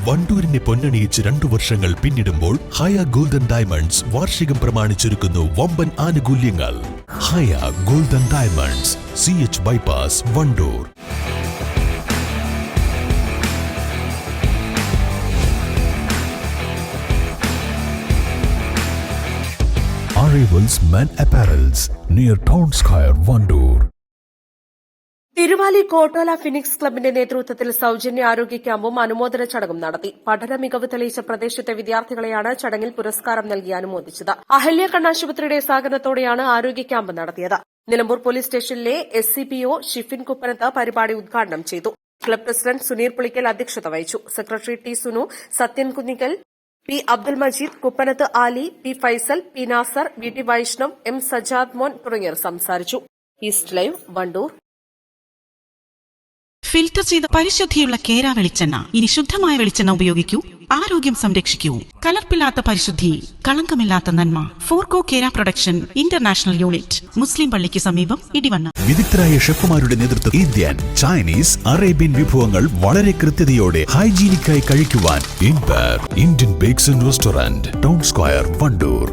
വണ്ടൂരിനെ പൊന്നണിയിച്ച് 2 വർഷങ്ങൾ പിന്നിടുമ്പോൾ ഹയ golden diamonds വാർഷികം പ്രമാണിച്ചൊരുക്കുന്നു വമ്പൻ ആനുകൂല്യങ്ങൾ. Haya golden diamonds, CH bypass, Wandoor. Arrivals Men Apparels near Town Square, Wandoor. Thiruvali Kottola phoenix ക്ലബിന്റെ നേതൃത്വത്തിൽ സൌജന്യ ആരോഗ്യ ക്യാമ്പും അനുമോദന ചടങ്ങും നടത്തി. പഠന മികവ് തെളിയിച്ച പ്രദേശത്തെ വിദ്യാർത്ഥികളെയാണ് ചടങ്ങിൽ പുരസ്കാരം നൽകി അനുമോദിച്ചത്. അഹല്യ കണ്ണാശുപത്രിയുടെ സഹകരണത്തോടെയാണ് ആരോഗ്യ ക്യാമ്പ് നടത്തിയത്. നിലമ്പൂർ പോലീസ് സ്റ്റേഷനിലെ SCPO ഷിഫിൻ കുപ്പനത്ത് പരിപാടി ഉദ്ഘാടനം ചെയ്തു. ക്ലബ് പ്രസിഡന്റ് സുനീർ പുളിക്കൽ അധ്യക്ഷത വഹിച്ചു. Secretary T Sunu, Sathyan Kunnikkal, P Abdul Majeed, Kuppanath Ali, P Faisal, P Nasar, VT Vaishnav, M Sajad Mon തുടങ്ങിയവർ സംസാരിച്ചു. East live, Wandoor. ഫിൽറ്റർ ചെയ്ത പരിശുദ്ധിയുള്ള കേര വെളിച്ചെണ്ണ. ഇനി ശുദ്ധമായ വെളിച്ചെണ്ണ ഉപയോഗിക്കൂ, ആരോഗ്യം സംരക്ഷിക്കൂ. കലർപ്പില്ലാത്ത പരിശുദ്ധി, കളങ്കമില്ലാത്ത നന്മ. ഫോർകോ കേര പ്രൊഡക്ഷൻ ഇന്റർനാഷണൽ യൂണിറ്റ്, മുസ്ലിം പള്ളിക്ക് സമീപം, ഇടിവണ്ണ. വിദഗ്ധരായ ഷെഫുമാരുടെ നേതൃത്വത്തിൽ ഇന്ത്യൻ, ചൈനീസ്, അറേബ്യൻ വിഭവങ്ങൾ വളരെ കൃത്യതയോടെ ഹൈജീനിക്കായി കഴിക്കുവാൻ Indian bakes and restaurant, town square, Wandoor.